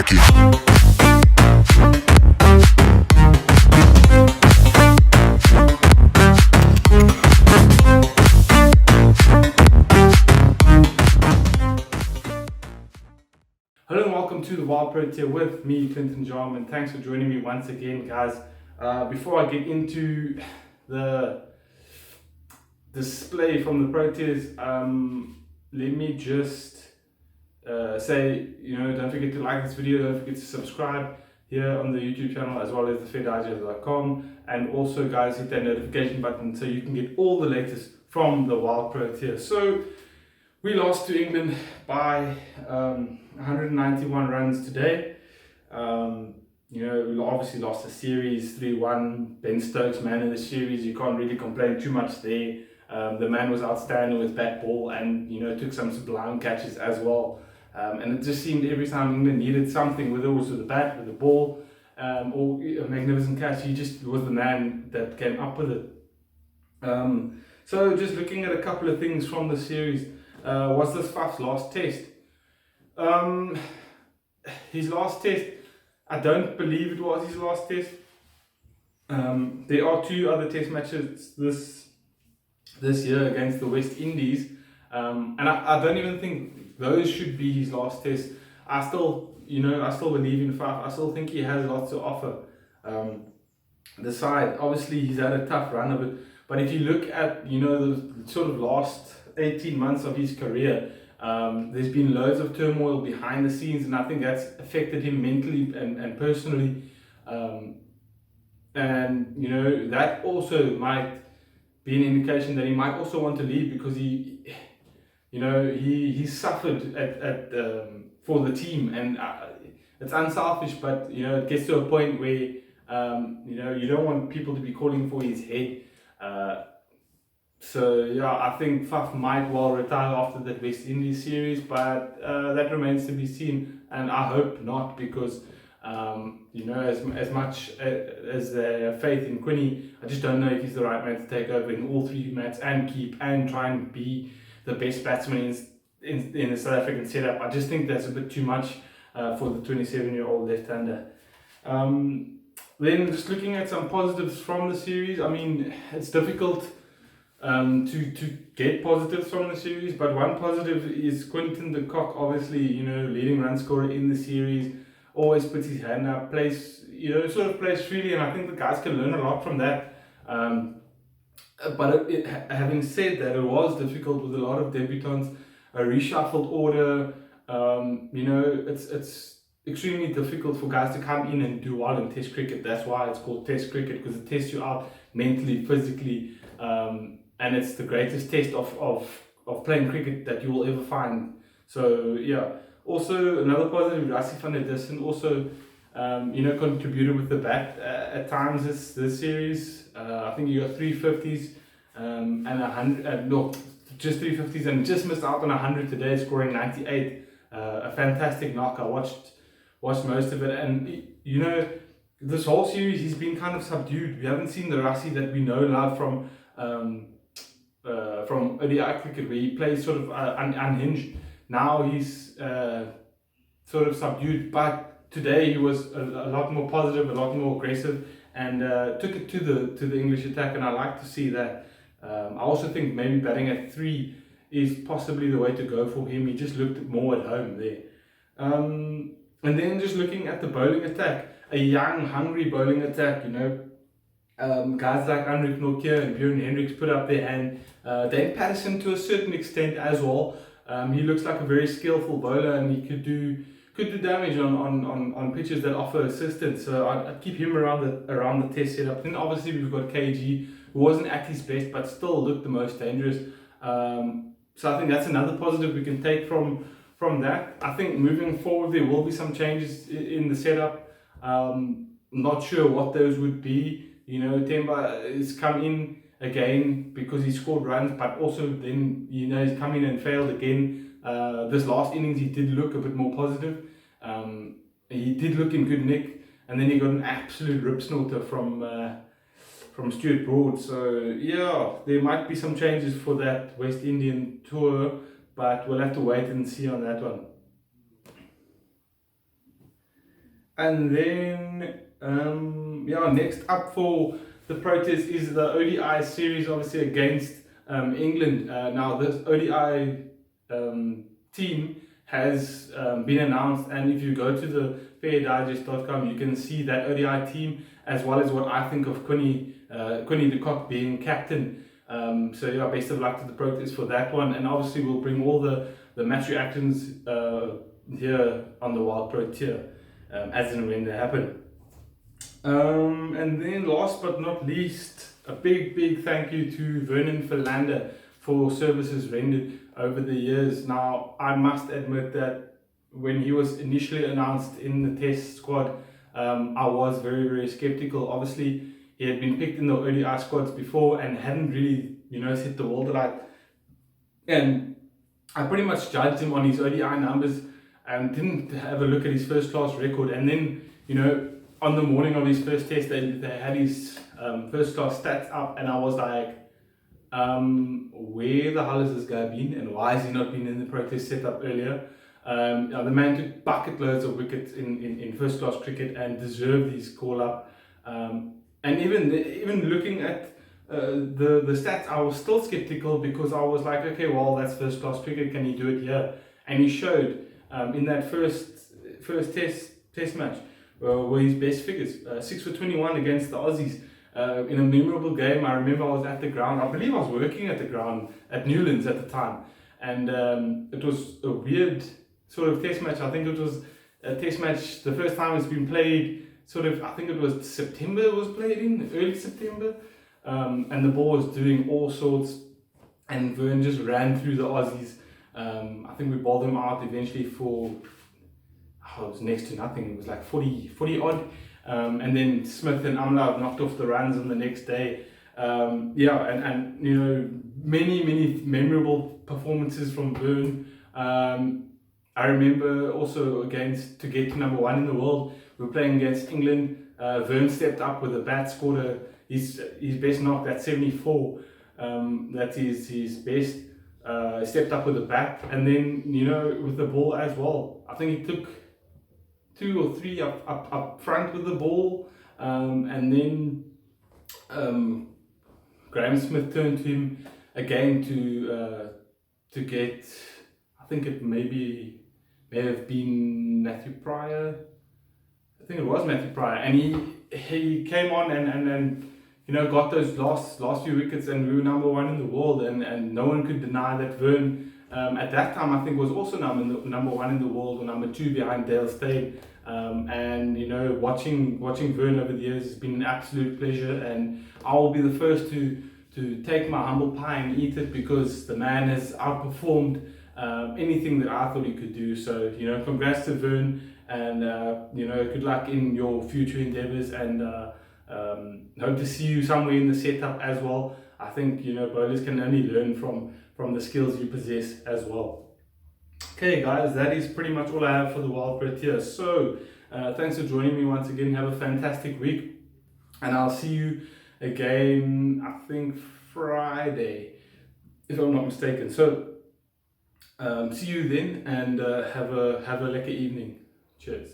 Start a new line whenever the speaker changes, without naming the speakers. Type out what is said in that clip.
aqui.
Hello and welcome to the Wild Protea with me, Clinton Jom, and thanks for joining me once again, guys. Before I get into the display from the Proteas, let me just say, don't forget to like this video, don't forget to subscribe here on the YouTube channel as well as thefeddigest.com, and also, guys, hit that notification button so you can get all the latest from the Wild Protea. So we lost to England by 191 runs today. We obviously lost the series 3-1. Ben Stokes, man in the series, you can't really complain too much there. The man was outstanding with bat ball and took some sublime catches as well. And it just seemed every time England needed something, whether it was with the bat, with the ball, or a magnificent catch, he just was the man that came up with it. So just looking at a couple of things from the series. Was this Faf's last test? His last test, I don't believe it was his last test. There are two other test matches this year against the West Indies, and I don't even think those should be his last test. I still believe in Faf. I still think he has lots to offer. The side, obviously, he's had a tough run of it, but if you look at the sort of last 18 months of his career, there's been loads of turmoil behind the scenes, and I think that's affected him mentally and personally, and that also might be an indication that he might also want to leave, because he suffered at for the team, and it's unselfish, but it gets to a point where you don't want people to be calling for his head. So yeah, I think Faf might well retire after that West Indies series, but that remains to be seen, and I hope not, because as much as they have faith in Quinny, I just don't know if he's the right man to take over in all three mats and keep and try and be the best batsman in the South African setup. I just think that's a bit too much for the 27-year-old left-hander. Then just looking at some positives from the series, I mean, it's difficult to get positives from the series, but one positive is Quinton de Kock, obviously, leading run scorer in the series, always puts his hand up, plays freely, and I think the guys can learn a lot from that. But having said that, it was difficult with a lot of debutants, a reshuffled order. It's extremely difficult for guys to come in and do well in Test cricket. That's why it's called Test cricket, because it tests you out mentally, physically, and it's the greatest test of playing cricket that you will ever find. So yeah. Also, another positive, Rassie van der Dussen also contributed with the bat at times this series. I think you got 350s and 100, just 350s, and just missed out on 100 today, scoring 98. A fantastic knock. I watched most of it, and this whole series he's been kind of subdued. We haven't seen the Rassie that we know and love from ODI cricket, where he plays sort of unhinged. Now he's sort of subdued, but today he was a lot more positive, a lot more aggressive, and took it to the English attack, and I like to see that. I also think maybe batting at 3 is possibly the way to go for him. He just looked more at home there. And then just looking at the bowling attack, a young, hungry bowling attack, guys like Anrich Nortje and Björn Hendricks put up their hand. Dane Patterson to a certain extent as well. He looks like a very skillful bowler, and he could do damage on pitches that offer assistance. So I'd keep him around the test setup. Then obviously we've got KG, who wasn't at his best but still looked the most dangerous. So I think that's another positive we can take from that. I think moving forward there will be some changes in the setup. Not sure what those would be. Temba has come in again because he scored runs, but also then he's come in and failed again. This last innings he did look a bit more positive. He did look in good nick, and then he got an absolute rip snorter from Stuart Broad. So yeah, there might be some changes for that West Indian tour, but we'll have to wait and see on that one. And then, yeah, next up for the Proteas is the ODI series, obviously against England. Now, this ODI team has been announced, and if you go to the fairdigest.com, you can see that ODI team, as well as what I think of Quinny de Kock being captain. So yeah, best of luck to the Proteas for that one, and obviously we'll bring all the match reactions here on the Wild Protea as and when they happen. And then last but not least, a big thank you to Vernon Philander for services rendered over the years. Now, I must admit that when he was initially announced in the test squad, I was very skeptical. Obviously, he had been picked in the ODI squads before and hadn't really, set the world alight. And I pretty much judged him on his ODI numbers and didn't have a look at his first class record. And then, on the morning of his first test, they had his first class stats up, and I was like, where the hell has this guy been, and why has he not been in the protest setup earlier? The man took bucket loads of wickets in first class cricket and deserved his call up. And even looking at the stats, I was still skeptical because I was like, okay, well, that's first class cricket, can he do it here? And he showed in that first test match were his best figures. 6 for 21 against the Aussies. In a memorable game, I remember I was at the ground. I believe I was working at the ground at Newlands at the time, and it was a weird sort of test match. I think it was a test match. The first time it's been played, I think it was September. It was played in early September, and the ball was doing all sorts, and Vern just ran through the Aussies. I think we bowled them out eventually for. It was next to nothing. It was like 40 odd. And then Smith and Amla knocked off the runs on the next day. And many memorable performances from Vern. I remember also to get to number 1 in the world, we were playing against England. Vern stepped up with a bat, scored his best knock, that's 74. That is his best. Stepped up with a bat, and then with the ball as well. I think he took 2 or 3 up front with the ball, and then Graham Smith turned to him again to get, I think it may have been Matthew Pryor. I think it was Matthew Pryor, and he came on and got those last few wickets, and we were number 1 in the world, and no one could deny that Vern at that time I think was also number 1 in the world, or number 2 behind Dale Steyn. And watching Vern over the years has been an absolute pleasure, and I will be the first to take my humble pie and eat it, because the man has outperformed anything that I thought he could do. So congrats to Vern, and good luck in your future endeavors, and hope to see you somewhere in the setup as well. I think bowlers can only learn from the skills you possess as well. Okay guys, that is pretty much all I have for the Wild Protea. So thanks for joining me once again. Have a fantastic week, and I'll see you again, I think Friday, if I'm not mistaken. So see you then, and have a lekker evening. Cheers.